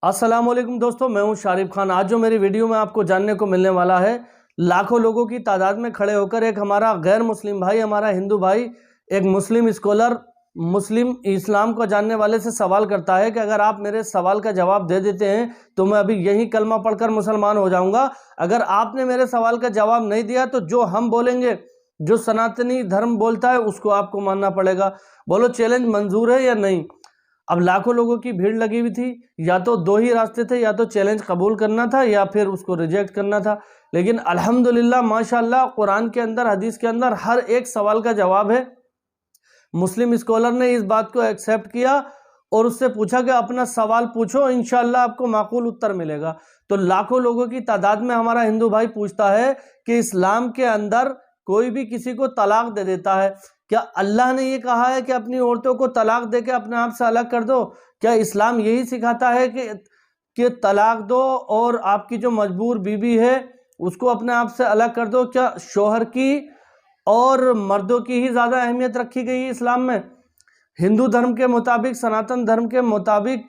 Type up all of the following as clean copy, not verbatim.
अस्सलाम वालेकुम दोस्तों, मैं हूं शारिफ खान। आज जो मेरी वीडियो में आपको जानने को मिलने वाला है, लाखों लोगों की तादाद में खड़े होकर एक हमारा गैर मुस्लिम भाई, हमारा हिंदू भाई, एक मुस्लिम स्कॉलर, मुस्लिम इस्लाम को जानने वाले से सवाल करता है कि अगर आप मेरे सवाल का जवाब दे देते हैं तो मैं अभी यही कलमा पढ़कर मुसलमान हो जाऊंगा। अगर आपने मेरे सवाल का जवाब नहीं दिया तो जो हम बोलेंगे, जो सनातनी धर्म बोलता है, उसको आपको मानना पड़ेगा। बोलो, चैलेंज मंजूर है या नहीं? अब लाखों लोगों की भीड़ लगी हुई थी, या तो दो ही रास्ते थे, या तो चैलेंज कबूल करना था या फिर उसको रिजेक्ट करना था। लेकिन अल्हम्दुलिल्लाह माशाल्लाह, कुरान के अंदर, हदीस के अंदर हर एक सवाल का जवाब है। मुस्लिम स्कॉलर ने इस बात को एक्सेप्ट किया और उससे पूछा कि अपना सवाल पूछो, इंशाल्लाह आपको माकूल उत्तर मिलेगा। तो लाखों लोगों की तादाद में हमारा हिंदू भाई पूछता है कि इस्लाम के अंदर कोई भी किसी को तलाक दे देता है, क्या अल्लाह ने ये कहा है कि अपनी औरतों को तलाक दे के अपने आप से अलग कर दो? क्या इस्लाम यही सिखाता है कि तलाक दो और आपकी जो मजबूर बीवी है उसको अपने आप से अलग कर दो? क्या शोहर की और मर्दों की ही ज़्यादा अहमियत रखी गई है इस्लाम में? हिंदू धर्म के मुताबिक, सनातन धर्म के मुताबिक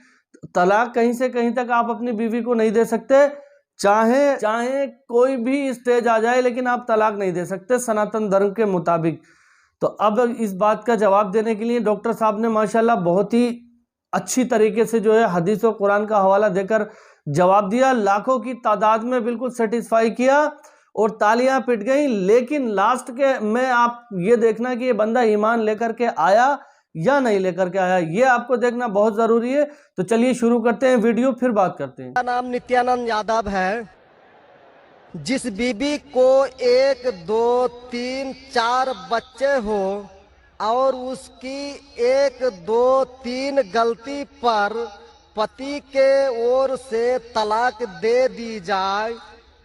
तलाक कहीं से कहीं तक आप अपनी बीवी को नहीं दे सकते। चाहे चाहे कोई भी स्टेज आ जाए, लेकिन आप तलाक नहीं दे सकते सनातन धर्म के मुताबिक। तो अब इस बात का जवाब देने के लिए डॉक्टर साहब ने माशाल्लाह बहुत ही अच्छी तरीके से जो है हदीस और कुरान का हवाला देकर जवाब दिया। लाखों की तादाद में बिल्कुल सेटिस्फाई किया और तालियां पिट गई। लेकिन लास्ट के में आप ये देखना कि ये बंदा ईमान लेकर के आया या नहीं लेकर के आया, ये आपको देखना बहुत जरूरी है। तो चलिए शुरू करते हैं वीडियो, फिर बात करते हैं। मेरा नाम नित्यानंद यादव है। जिस बीबी को 1, 2, 3, 4 बच्चे हो और उसकी 1, 2, 3 गलती पर पति के ओर से तलाक दे दी जाए,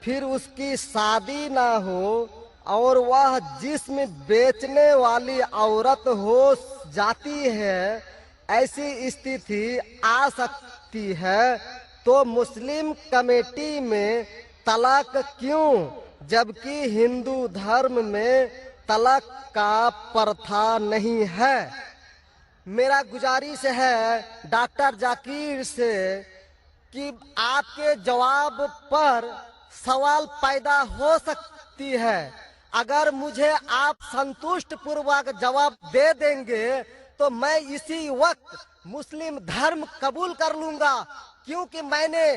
फिर उसकी शादी ना हो और वह जिस्म बेचने वाली औरत हो जाती है, ऐसी स्थिति आ सकती है। तो मुस्लिम कमेटी में तलाक क्यों, जबकि हिंदू धर्म में तलाक का प्रथा नहीं है? मेरा गुजारिश है डॉक्टर जाकिर से कि आपके जवाब पर सवाल पैदा हो सकती है। अगर मुझे आप संतुष्ट पूर्वक जवाब दे देंगे तो मैं इसी वक्त मुस्लिम धर्म कबूल कर लूंगा, क्योंकि मैंने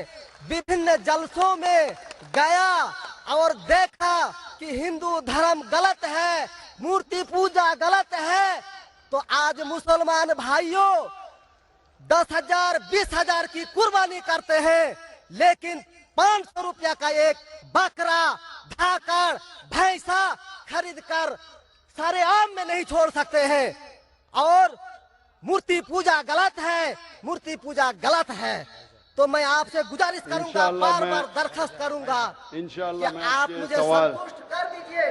विभिन्न जलसों में गया और देखा कि हिंदू धर्म गलत है, मूर्ति पूजा गलत है। तो आज मुसलमान भाइयों 10,000 20,000 की कुर्बानी करते हैं, लेकिन 500 रुपया का एक बकरा, धाकड़, भैंसा खरीद कर सारे आम में नहीं छोड़ सकते हैं। और मूर्ति पूजा गलत है, मूर्ति पूजा गलत है। तो मैं आपसे गुजारिश करूंगा, बार बार दरखास्त करूंगा कि आप मुझे संतुष्ट कर दीजिए।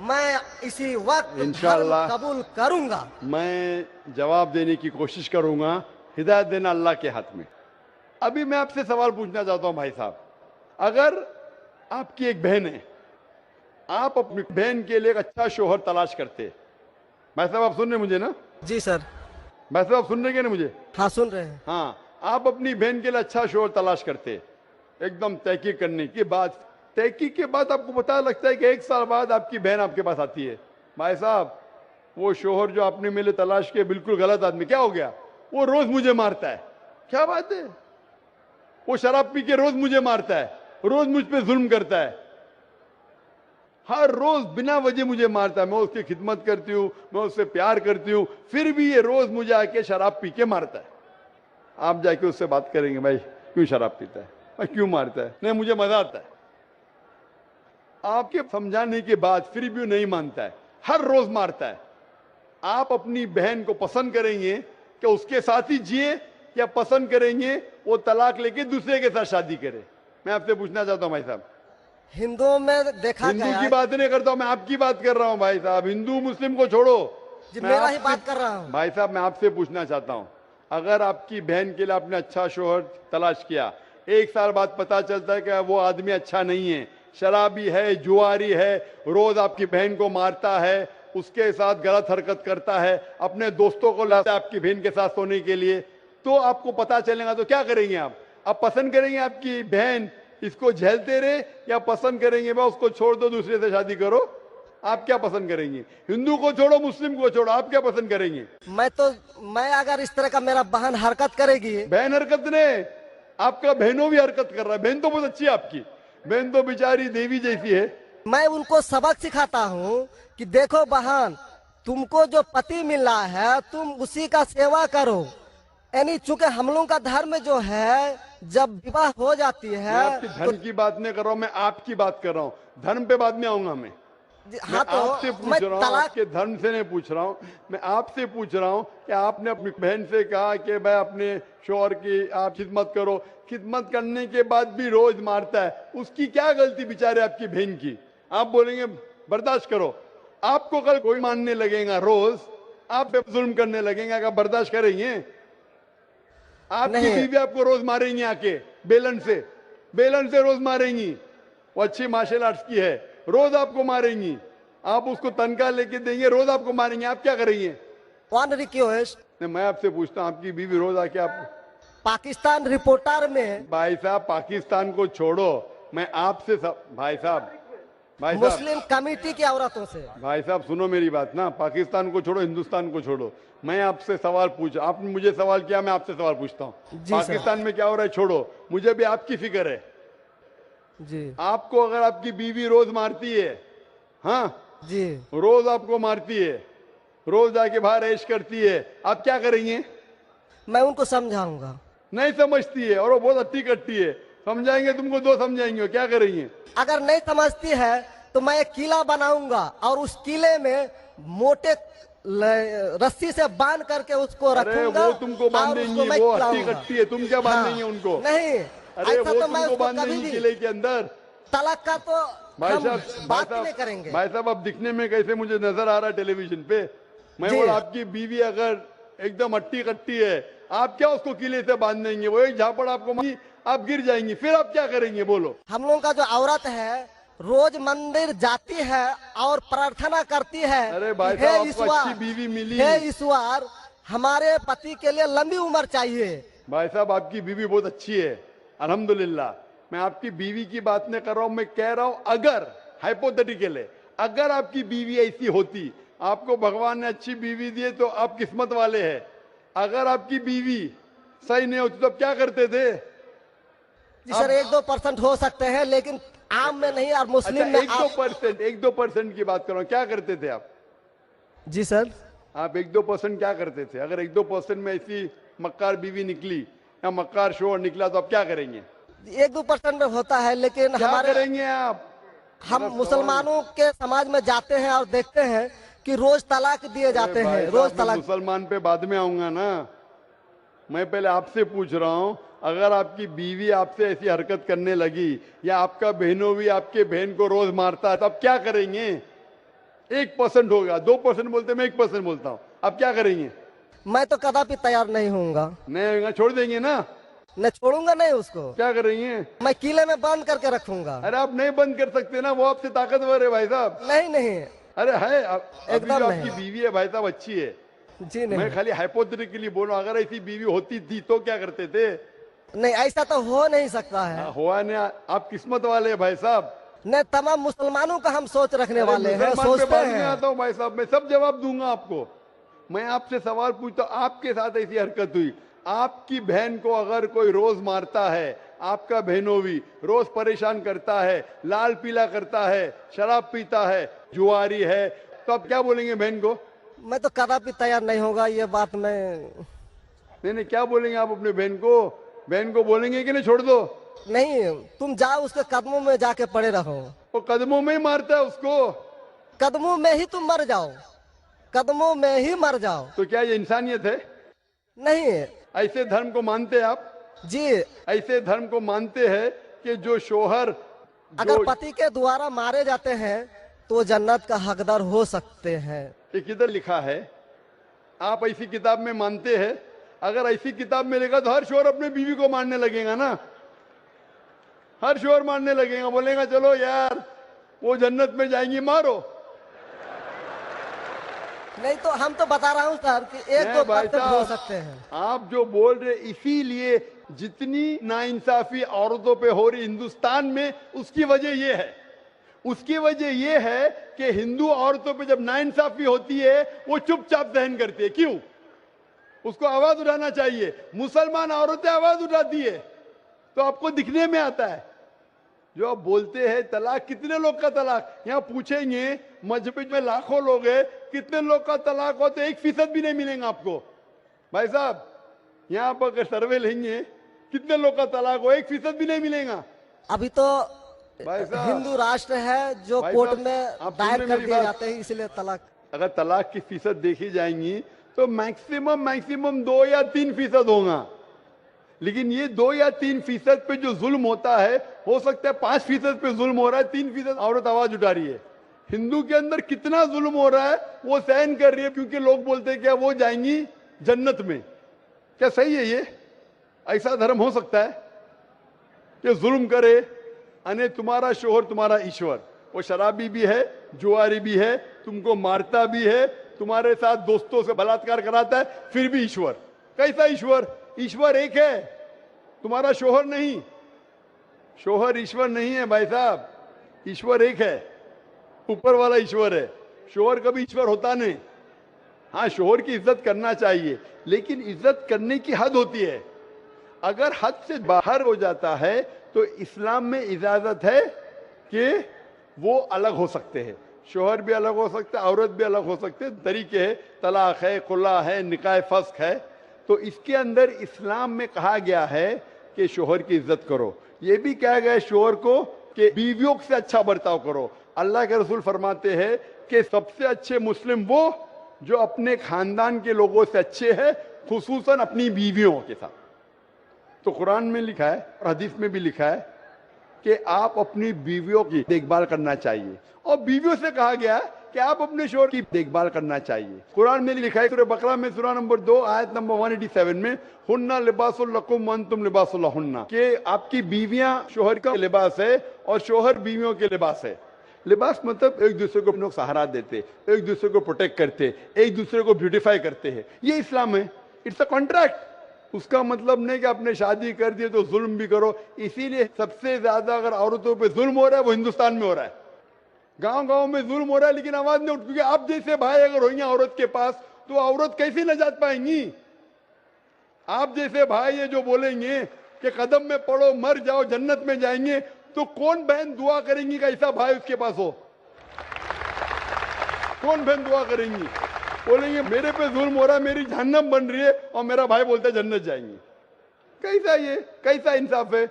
मैं इसी वक्त इंशाअल्लाह कबूल करूंगा। मैं जवाब देने की कोशिश करूंगा। हिदायत देना अल्लाह के हाथ में। अभी मैं आपसे सवाल पूछना चाहता हूं भाई साहब, अगर आपकी एक बहन है, आप अपनी बहन के लिए एक अच्छा शोहर तलाश करते। भाई साहब आप सुन रहे मुझे ना? जी सर। भाई साहब आप सुन रहे हैं ना मुझे? हाँ सुन रहे हैं। हाँ, आप अपनी बहन के लिए अच्छा शोहर तलाश करते, एकदम तहकीक करने के बाद। तहकीक के बाद आपको पता लगता है कि 1 साल बाद आपकी बहन आपके पास आती है, भाई साहब वो शोहर जो आपने मेरे तलाश किया बिल्कुल गलत आदमी। क्या हो गया? वो रोज मुझे मारता है। क्या बात है? वो शराब पी के रोज मुझे मारता है, रोज मुझ पे जुल्म करता है, हर रोज बिना वजह मुझे मारता है। मैं उसकी खिदमत करती हूँ, मैं उससे प्यार करती हूँ, फिर भी ये रोज मुझे आके शराब पी के मारता है। आप जाके उससे बात करेंगे, भाई क्यों शराब पीता है, भाई क्यों मारता है? नहीं, मुझे मजा आता है। आपके समझाने के बाद फिर भी वो नहीं मानता है, हर रोज मारता है। आप अपनी बहन को पसंद करेंगे कि उसके साथ ही जिए, या पसंद करेंगे वो तलाक लेके दूसरे के साथ शादी करे? मैं आपसे पूछना चाहता हूं भाई साहब। हिंदुओं में देखा गया, हिंदू की बात नहीं करता हूं मैं, आपकी बात कर रहा हूं भाई साहब। हिंदू मुस्लिम को छोड़ो, मेरा ही बात कर रहा हूं भाई साहब। मैं आपसे पूछना चाहता हूं, अगर आपकी बहन के लिए आपने अच्छा शोहर तलाश किया, 1 साल बाद पता चलता है कि वो आदमी अच्छा नहीं है, शराबी है, जुआरी है, रोज आपकी बहन को मारता है, उसके साथ गलत हरकत करता है, अपने दोस्तों को लाता है आपकी बहन के साथ सोने के लिए, तो आपको पता चलेगा तो क्या करेंगे आप? आप पसंद करेंगे आपकी बहन इसको झेलते रहे या पसंद करेंगे भाई उसको छोड़ दो दूसरे से शादी करो? आप क्या पसंद करेंगे? हिंदू को छोड़ो मुस्लिम को छोड़ो, आप क्या पसंद करेंगे? मैं अगर इस तरह का मेरा बहन हरकत करेगी, बहन हरकत ने, आपका बहनों भी हरकत कर रहा है। बहन तो बहुत अच्छी है आपकी, बहन तो बेचारी देवी जैसी है। मैं उनको सबक सिखाता हूँ कि देखो बहन, तुमको जो पति मिल रहा है तुम उसी का सेवा करो। यानी चूंकि हम लोगों का धर्म जो है, जब विवाह हो जाती मैं है आपकी धर्म की बात नहीं कर रहा हूँ, मैं आपकी बात कर रहा हूँ। धर्म पे बाद में आऊंगा मैं। हाँ तो आपसे पूछ रहा हूँ, आपके धर्म से नहीं पूछ रहा हूँ। मैं आपसे पूछ रहा हूँ कि आपने अपनी बहन से कहा कि भाई अपने शौहर की आप खिदमत करो, खिदमत करने के बाद भी रोज मारता है, उसकी क्या गलती बेचारे आपकी बहन की? आप बोलेंगे बर्दाश्त करो, आपको कल कोई मानने लगेगा, रोज आप पे जुल्म करने लगेगा, क्या बर्दाश्त करेंगे? आपकी बीवी आपको रोज मारेंगी, आके बेलन से रोज मारेंगी। वो अच्छी मार्शल आर्ट्स की है, रोज आपको मारेंगी। आप उसको तनख्वाह लेके देंगे, रोज आपको मारेंगे, आप क्या करेंगे? वन रिक्वेस्ट, मैं आपसे पूछता हूँ, आपकी बीवी रोज आके आप पाकिस्तान रिपोर्टर में, भाई साहब पाकिस्तान को छोड़ो, मैं आपसे भाई साहब मुस्लिम कमेटी की औरतों से, भाई साहब सुनो मेरी बात ना, पाकिस्तान को छोड़ो, हिंदुस्तान को छोड़ो, मैं आपसे सवाल पूछ, आपने मुझे सवाल किया, मैं आपसे सवाल पूछता हूँ। पाकिस्तान में क्या हो रहा है छोड़ो, मुझे भी आपकी फिक्र है जी। आपको अगर आपकी बीवी रोज मारती है, हाँ जी, रोज आपको मारती है, रोज जाके बाहर ऐश करती है, आप क्या करेंगे? मैं उनको समझाऊंगा। नहीं समझती है और वो बहुत अट्टी कट्टी है, समझाएंगे तुमको, दो समझाएंगे, क्या करेंगे? अगर नहीं समझती है तो मैं एक किला बनाऊंगा और उस किले में मोटे रस्सी से बांध करके उसको रखूंगा। वो तुमको बांधेंगी, वो हट्टी कट्टी है, तुम क्या बांधेंगे उनको? नहीं, अरे वो तो मैं तुमको बांधेंगी किले के अंदर। तलाक का तो भाई हम साहब बात नहीं करेंगे। भाई साहब अब दिखने में कैसे मुझे नजर आ रहा है टेलीविजन पे? मैं बोला आपकी बीवी अगर एकदम हट्टी कट्टी है, आप क्या उसको किले से बांध देंगे? वो एक झापड़ आपको मारी, आप गिर जाएंगी, फिर आप क्या करेंगे बोलो? हम लोगों का जो औरत है रोज मंदिर जाती है और प्रार्थना करती है, अरे भाई साहब आपको अच्छी बीवी मिली, हे ईश्वर हमारे पति के लिए लंबी उम्र चाहिए। भाई साहब आपकी बीवी बहुत अच्छी है, अल्हम्दुलिल्लाह। मैं आपकी बीवी की बात नहीं कर रहा हूं, मैं कह रहा हूं अगर हाइपोथेटिकल है, अगर आपकी बीवी ऐसी होती, आपको भगवान ने अच्छी बीवी दी है तो आप किस्मत वाले हैं। अगर आपकी बीवी सही नहीं होती तो आप क्या करते थे? जी सर 1-2% हो सकते हैं, लेकिन आम में नहीं। और मुस्लिम में 1-2% की बात कर रहा हूं, क्या करते थे आप? जी सर आप 1-2% क्या करते थे? अगर 1-2% में ऐसी मक्कार बीवी निकली या मक्कार शोहर निकला तो आप क्या करेंगे? 1-2% में होता है, लेकिन क्या हमारे करेंगे आप? हम मुसलमानों के समाज में जाते हैं और देखते हैं कि रोज तलाक दिए जाते हैं, रोज तलाक। मुसलमान पे बाद में आऊंगा ना, मैं पहले आपसे पूछ रहा हूं, अगर आपकी बीवी आपसे ऐसी हरकत करने लगी या आपका बहनों भी आपके बहन को रोज मारता है तो आप क्या करेंगे? 1% होगा, 2% बोलते, मैं 1% बोलता हूं, आप क्या करेंगे? मैं तो कदापि तैयार नहीं होऊंगा। नहीं होगा, छोड़ देंगे ना? मैं छोड़ूंगा नहीं उसको। क्या करेंगे? मैं किले में बंद करके रखूंगा। अरे आप नहीं बंद कर सकते ना, वो आपसे ताकतवर है भाई साहब। नहीं नहीं, अरे है एकदम आपकी बीवी है भाई साहब, अच्छी है जी नहीं। मैं खाली हाइपोथेटिकली बोल रहा हूं, अगर ऐसी बीवी होती थी तो क्या करते थे? नहीं ऐसा तो हो नहीं सकता है। हुआ नहीं, आप किस्मत वाले हैं भाई साहब। नहीं, तमाम मुसलमानों का हम सोच रखने वाले हैं, सोचते हैं। आता हूँ भाई साहब, मैं सब जवाब दूंगा आपको। मैं आपसे सवाल पूछता हूँ, आपके साथ ऐसी हरकत हुई, आपकी बहन को अगर कोई रोज मारता है, आपका बहनों भी रोज परेशान करता है, लाल पीला करता है, शराब पीता है, जुआरी है, तो आप क्या बोलेंगे बहन को? मैं तो कदापि तैयार नहीं होगा, ये बात मैं नहीं, क्या बोलेंगे आप अपने बहन को? बहन को बोलेंगे कि नहीं छोड़ दो? नहीं, तुम जाओ उसके कदमों में जाके पड़े रहो। वो कदमों में ही मारता है उसको, कदमों में ही तुम मर जाओ, कदमों में ही मर जाओ। तो क्या ये इंसानियत है? नहीं। ऐसे धर्म को मानते हैं आप? जी, ऐसे धर्म को मानते हैं कि जो शोहर अगर पति के द्वारा मारे जाते हैं तो जन्नत का हकदार हो सकते हैं। ये किधर लिखा है? आप ऐसी किताब में मानते हैं? अगर ऐसी किताब में लिखा तो हर शोहर अपने बीवी को मारने लगेगा ना, हर शोहर मारने लगेगा, बोलेगा चलो यार वो जन्नत में जाएंगी, मारो। नहीं तो हम तो बता रहा हूँ सर कि एक नहीं दो भाई परसेंट हो साहब, सकते हैं। आप जो बोल रहे इसीलिए जितनी नाइंसाफी औरतों पे हो रही हिंदुस्तान में, उसकी वजह ये है, उसकी वजह ये है कि हिंदू औरतों पे जब नाइंसाफी होती है वो चुपचाप सहन करती है। क्यों? उसको आवाज उठाना चाहिए। मुसलमान औरतें आवाज उठाती है तो आपको दिखने में आता है। जो आप बोलते हैं तलाक, कितने लोग का तलाक, यहाँ पूछेंगे मजबूत में लाखों लोग हैं, कितने लोग का तलाक हो तो 1% भी नहीं मिलेगा आपको। भाई साहब, यहाँ पर अगर सर्वे लेंगे कितने लोग का तलाक हो, 1% भी नहीं मिलेगा। अभी तो भाई साहब, हिंदू राष्ट्र है जो भाई कोर्ट साहब, में आप सुन दायर रहे कर मेरी दिए बात? जाते हैं, इसलिए तलाक। अगर तलाक की फीसद देखी जाएंगी तो मैक्सिमम 2 या 3% होगा। लेकिन ये 2 या 3% पे जो जुल्म होता है, हो सकता है 5% पे जुल्म हो रहा है, 3% औरत आवाज उठा रही है। हिंदू के अंदर कितना जुल्म हो रहा है वो सहन कर रही है, क्योंकि लोग बोलते हैं क्या वो जाएंगी जन्नत में। क्या सही है ये? ऐसा धर्म हो सकता है कि जुल्म करे? अने तुम्हारा शोहर तुम्हारा ईश्वर, वो शराबी भी है, जुआरी भी है, तुमको मारता भी है, तुम्हारे साथ दोस्तों से बलात्कार कराता है, फिर भी ईश्वर। कैसा ईश्वर? ईश्वर एक है, तुम्हारा शोहर नहीं। शोहर ईश्वर नहीं है भाई साहब, ईश्वर एक है, ऊपर वाला ईश्वर है। शोहर कभी ईश्वर होता नहीं। हाँ, शोहर की इज्जत करना चाहिए, लेकिन इज्जत करने की हद होती है। अगर हद से बाहर हो जाता है तो इस्लाम में इजाजत है कि वो अलग हो सकते हैं। शोहर भी अलग हो सकता है, औरत भी अलग हो सकते हैं, तरीके है, तलाक है, खुला है, निकाह फस्क है। तो इसके अंदर इस्लाम में कहा गया है कि शोहर की इज्जत करो। ये भी कहा गया है शोहर को कि बीवियों से अच्छा बर्ताव करो। अल्लाह के रसूल फरमाते हैं कि सबसे अच्छे मुस्लिम वो जो अपने खानदान के लोगों से अच्छे हैं, खुसूसन अपनी बीवियों के साथ। तो कुरान में लिखा है और हदीस में भी लिखा है कि आप अपनी बीवियों की देखभाल करना चाहिए, और बीवियों से कहा गया है कि आप अपने शोहर की देखभाल करना चाहिए। कुरान में लिखा है सूरह बकरा में सूरह नंबर 2 आयत नंबर 187 में, हुन्ना लिबासुल लकुम व अंतुम लिबासुल लहुन्ना, कि आपकी बीवियां शोहर का लिबास है और शोहर बीवियों के लिबास है। लिबास मतलब एक दूसरे को लोग सहारा देते, एक दूसरे को प्रोटेक्ट करते, एक दूसरे को ब्यूटिफाई करते हैं। ये इस्लाम है। It's a contract. उसका मतलब नहीं कि आपने शादी कर दी तो जुल्म भी करो। इसीलिए सबसे ज्यादा अगर औरतों पे जुल्म हो रहा है वो हिंदुस्तान में हो रहा है। गांव गांव में जुल्म हो रहा है, लेकिन आवाज नहीं उठ, क्योंकि आप जैसे भाई अगर होंगे औरत के पास तो औरत कैसे नजात पाएंगी? आप जैसे भाई ये जो बोलेंगे कि कदम में पड़ो मर जाओ जन्नत में जाएंगे, तो कौन बहन दुआ करेंगी कि ऐसा भाई उसके पास हो? कौन बहन दुआ करेंगी? बोलेंगे मेरे पे जुल्म हो रहा है, मेरी जहन्नम बन रही है, और मेरा भाई बोलता है जन्नत जाएंगे। कैसा ये, कैसा इंसाफ है?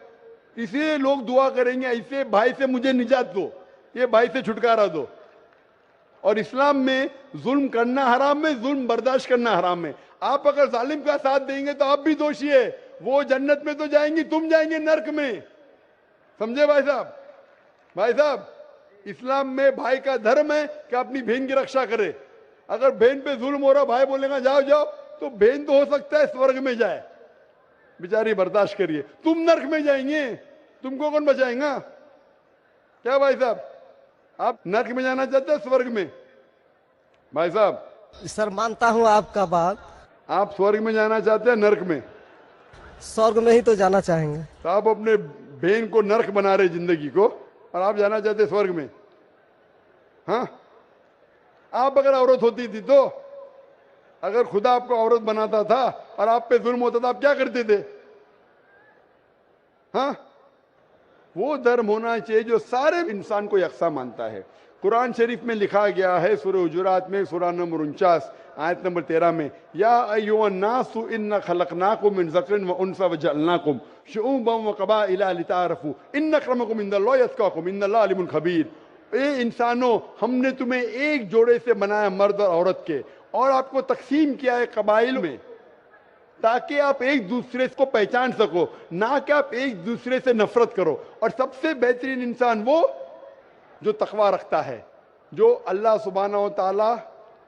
इसलिए लोग दुआ करेंगे ऐसे भाई से मुझे निजात दो, ये भाई से छुटकारा दो। और इस्लाम में जुल्म करना हराम है, जुल्म बर्दाश्त करना हराम है। आप अगर जालिम का साथ देंगे तो आप भी दोषी है। वो जन्नत में तो जाएंगी, तुम जाएंगे नर्क में। समझे भाई साहब? भाई साहब, इस्लाम में भाई का धर्म है कि अपनी बहन की रक्षा करे। अगर बहन पे जुल्म हो रहा, भाई बोलेगा जाओ जाओ, तो बहन तो हो सकता है स्वर्ग में जाए, बेचारी बर्दाश्त करिए। तुम नर्क में जाएंगे, तुमको कौन बचाएगा? क्या भाई साहब, आप नर्क में जाना चाहते हैं स्वर्ग में? भाई साहब, सर मानता हूँ आपका बात। आप स्वर्ग में जाना चाहते हैं नर्क में? स्वर्ग में ही तो जाना चाहेंगे। तो आप अपने बहन को नर्क बना रहे जिंदगी को, और आप जाना चाहते स्वर्ग में? हाँ, आप अगर औरत होती थी तो, अगर खुदा आपको औरत बनाता था और आप पे जुल्म होता था, आप क्या करते थे? हाँ, वो धर्म होना चाहिए जो सारे इंसान को यकसा मानता है। कुरान शरीफ में लिखा गया है सूरह हुजुरात में सूरह नंबर 49 आयत नंबर 13 में, या अय्युहन्नासु इन्ना खलकनाकुम मिन ज़करिन व उन्सा व जअलनाकुम शुऊबन व क़बाइला लिताअरफू इन्न अक्रमकुम इंदल्लाहि अत्क़ाकुम इन्नल्लाह अलीमुन खबीर। ए इंसानों, हमने तुम्हें एक जोड़े से बनाया, मर्द और औरत के, और आपको तकसीम किया है कबाइल में, ताकि आप एक दूसरे को पहचान सको, ना कि आप एक दूसरे से नफरत करो। और सबसे बेहतरीन इंसान वो जो तकवा रखता है, जो अल्लाह सुब्हानहू व तआला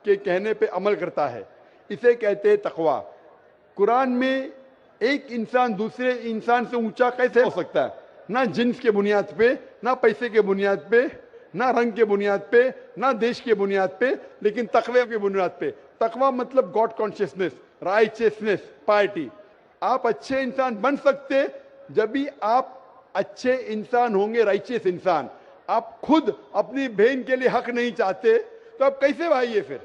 के कहने पे अमल करता है, इसे कहते हैं तकवा। कुरान में एक इंसान दूसरे इंसान से ऊंचा कैसे हो सकता है? ना जिन्स के बुनियाद पे, ना पैसे के बुनियाद पे, ना रंग के बुनियाद पे, ना देश के बुनियाद पे, लेकिन तकवे के बुनियाद पे। तकवा मतलब गॉड कॉन्शियसनेस, राइचियसनेस, पार्टी। आप अच्छे इंसान बन सकते जब भी आप अच्छे इंसान होंगे, राइचियस इंसान। आप खुद अपनी बहन के लिए हक नहीं चाहते तो आप कैसे भाइये फिर?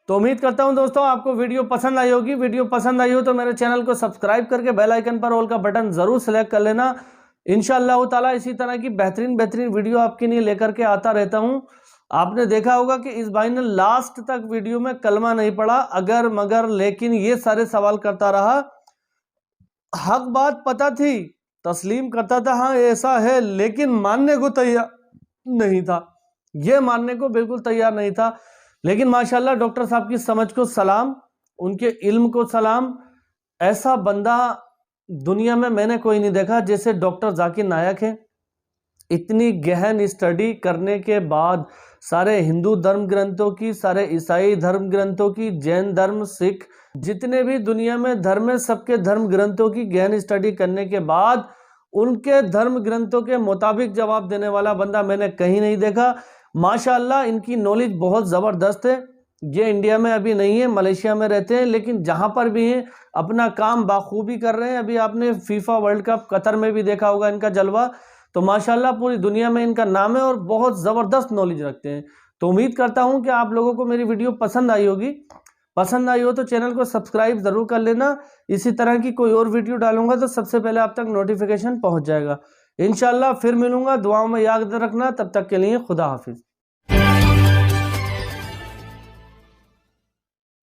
तो उम्मीद करता हूं दोस्तों आपको वीडियो पसंद आई होगी। वीडियो पसंद आई हो तो मेरे चैनल को सब्सक्राइब करके बेल आइकन पर ऑल का बटन जरूर सेलेक्ट कर लेना। इंशाअल्लाह ताला इसी तरह की बेहतरीन वीडियो आपके लिए लेकर के आता रहता हूं। आपने देखा होगा कि इस भाई ने लास्ट तक वीडियो में कलमा नहीं पढ़ा, अगर मगर लेकिन ये सारे सवाल करता रहा। हक बात पता थी, तस्लीम करता था हाँ ऐसा है, लेकिन मानने को तैयार नहीं था। ये मानने को बिल्कुल तैयार नहीं था। लेकिन माशाल्लाह डॉक्टर साहब की समझ को सलाम, उनके इल्म को सलाम। ऐसा बंदा दुनिया में मैंने कोई नहीं देखा जैसे डॉक्टर जाकिर नायक है। इतनी गहन स्टडी करने के बाद सारे हिंदू धर्म ग्रंथों की, सारे ईसाई धर्म ग्रंथों की, जैन धर्म, सिख, जितने भी दुनिया में धर्म है, सबके धर्म ग्रंथों की गहन स्टडी करने के बाद उनके धर्म ग्रंथों के मुताबिक जवाब देने वाला बंदा मैंने कहीं नहीं देखा। माशाअल्लाह इनकी नॉलेज बहुत ज़बरदस्त है। ये इंडिया में अभी नहीं है, मलेशिया में रहते हैं, लेकिन जहां पर भी हैं अपना काम बाखूबी कर रहे हैं। अभी आपने फीफा वर्ल्ड कप कतर में भी देखा होगा इनका जलवा। तो माशाअल्लाह पूरी दुनिया में इनका नाम है और बहुत ज़बरदस्त नॉलेज रखते हैं। तो उम्मीद करता हूं कि आप लोगों को मेरी वीडियो पसंद आई होगी। पसंद आई हो तो चैनल को सब्सक्राइब ज़रूर कर लेना। इसी तरह की कोई और वीडियो डालूंगा तो सबसे पहले आप तक नोटिफिकेशन पहुंच जाएगा। इंशाअल्लाह फिर मिलूंगा, दुआओं में याद रखना। तब तक के लिए खुदा हाफिज़।